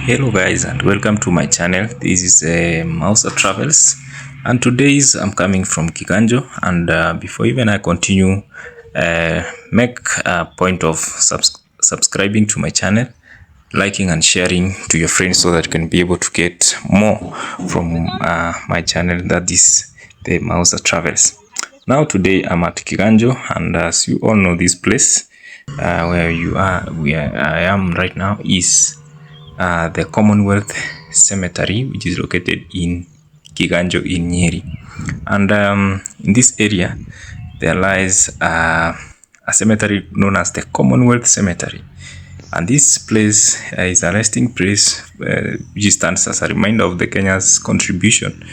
Hello guys and welcome to my channel. This is Mouse Travels, and today's I'm coming from Kiganjo. And before even I continue, make a point of subscribing to my channel, liking and sharing to your friends so that you can be able to get more from my channel, that is the Mouse Travels. Now today I'm at Kiganjo, and as you all know, this place where I am right now is the Commonwealth Cemetery, which is located in Kiganjo in Nyeri. And in this area, there lies a cemetery known as the Commonwealth Cemetery. And this place is a resting place which stands as a reminder of the Kenya's contribution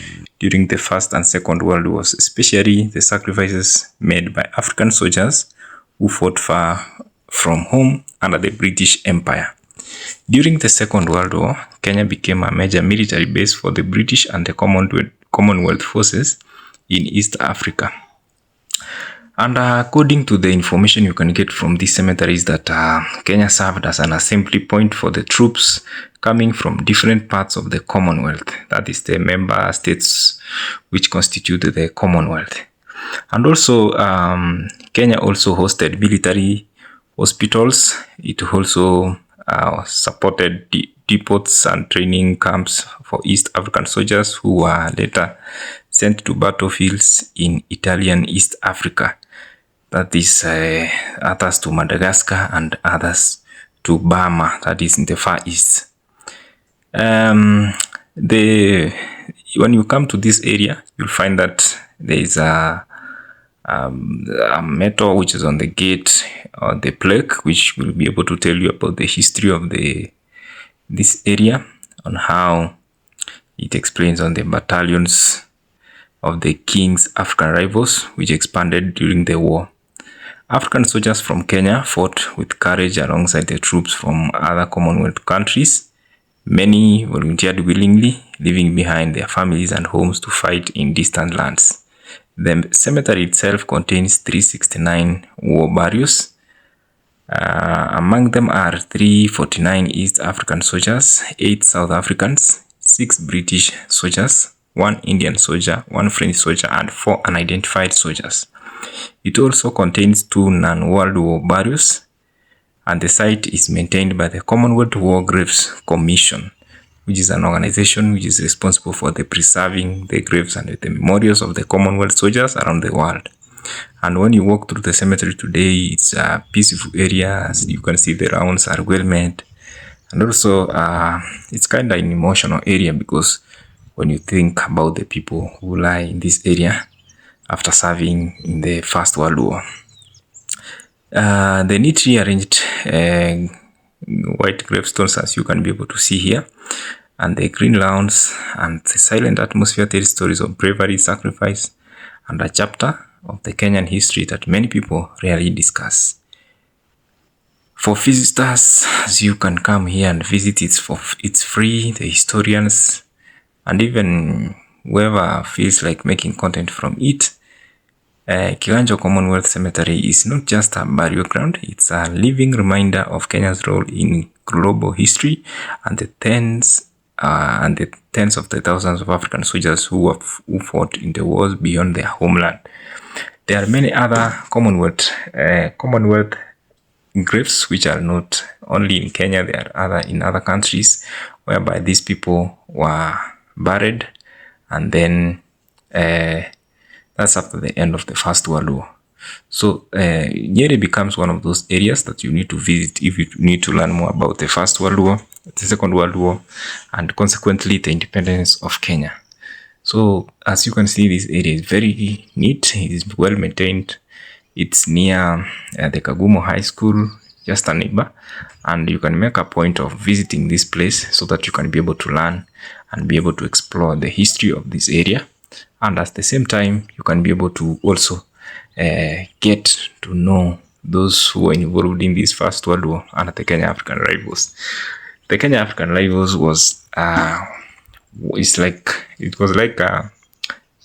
during the First and Second World Wars, especially the sacrifices made by African soldiers who fought far from home under the British Empire. During the Second World War, Kenya became a major military base for the British and the Commonwealth forces in East Africa. And according to the information you can get from this cemetery is that Kenya served as an assembly point for the troops coming from different parts of the Commonwealth, that is the member states which constitute the Commonwealth. And also Kenya also hosted military hospitals. It also supported depots and training camps for East African soldiers who were later sent to battlefields in Italian East Africa, that is others to Madagascar and others to Burma, that is in the Far East. When you come to this area, you'll find that there is a metal which is on the gate, or the plaque, which will be able to tell you about the history of this area, on how it explains on the battalions of the King's African rivals which expanded during the war. African soldiers from Kenya fought with courage alongside the troops from other Commonwealth countries. Many volunteered willingly, leaving behind their families and homes to fight in distant lands. The cemetery itself contains 369 war burials. Among them are 349 East African soldiers, 8 South Africans, 6 British soldiers, 1 Indian soldier, 1 French soldier, and 4 unidentified soldiers. It also contains 2 non-World War burials, and the site is maintained by the Commonwealth War Graves Commission, which is an organization which is responsible for the preserving the graves and the memorials of the Commonwealth soldiers around the world. And when you walk through the cemetery today, it's a peaceful area. As you can see, the rounds are well made, and also it's kind of an emotional area, because when you think about the people who lie in this area after serving in the First World War. The neatly arranged white gravestones, as you can be able to see here, and the green lawns and the silent atmosphere tell stories of bravery, sacrifice, and a chapter of the Kenyan history that many people rarely discuss. For visitors, as you can come here and visit, it's free. The historians and even whoever feels like making content from it, Kiganjo Commonwealth Cemetery is not just a burial ground, it's a living reminder of Kenya's role in global history and the tens of the thousands of African soldiers who fought in the wars beyond their homeland. There are many other Commonwealth graves which are not only in Kenya, there are other in other countries whereby these people were buried, and then that's after the end of the First World War. So Nyeri becomes one of those areas that you need to visit if you need to learn more about the First World War, the Second World War, and consequently the independence of Kenya. So as you can see, this area is very neat. It is well maintained. It's near the Kagumo High School, just a neighbor, and you can make a point of visiting this place so that you can be able to learn and be able to explore the history of this area. And at the same time, you can be able to also get to know those who were involved in this First World War and the Kenya African Rivals. The Kenya African Rivals was it was like a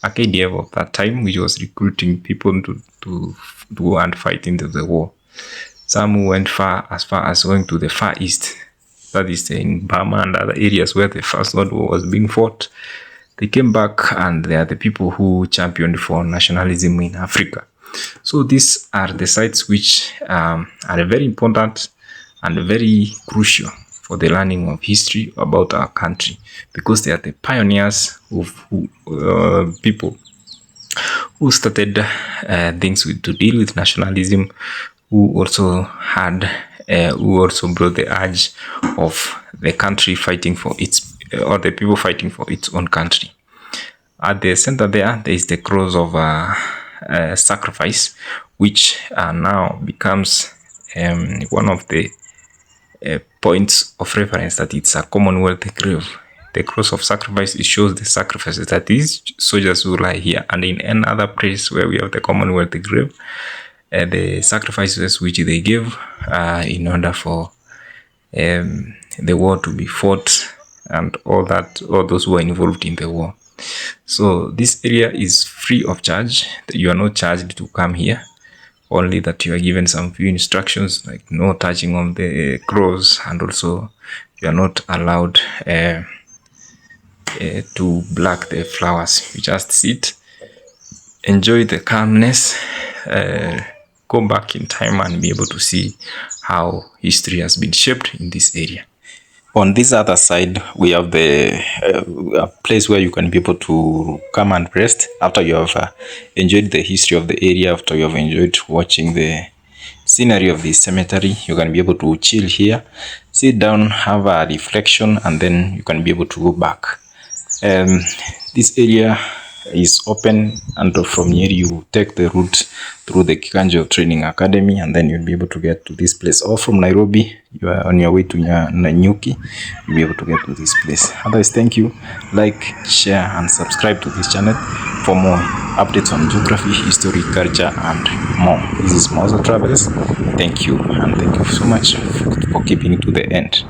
KDF of that time, which was recruiting people to go and fight into the war. Some went as far as going to the Far East that is in Burma and other areas where the First World War was being fought. They came back, and they are the people who championed for nationalism in Africa. So these are the sites which are very important and very crucial for the learning of history about our country, because they are the pioneers of people who started things to deal with nationalism, who also brought the urge of the country fighting for its, or the people fighting for its own country. At the center there is the cross of sacrifice, which now becomes one of the points of reference that it's a Commonwealth grave. The cross of sacrifice, it shows the sacrifices that these soldiers who lie here, and in any other place where we have the Commonwealth grave, the sacrifices which they gave in order for the war to be fought, and all those who are involved in the war. So this area is free of charge. You are not charged to come here, only that you are given some few instructions, like no touching of the cross, and also you are not allowed to black the flowers. You just sit, enjoy the calmness, go back in time and be able to see how history has been shaped in this area. On this other side, we have the a place where you can be able to come and rest after you have enjoyed the history of the area, after you have enjoyed watching the scenery of the cemetery. You can be able to chill here, sit down, have a reflection, and then you can be able to go back. This area is open, and from here you take the route through the Kiganjo Training Academy, and then you'll be able to get to this place. Or from Nairobi, you are on your way to Nanyuki, you'll be able to get to this place. Otherwise, thank you. Like, share, and subscribe to this channel for more updates on geography, history, culture, and more. This is Mozo Travels. Thank you, and thank you so much for keeping it to the end.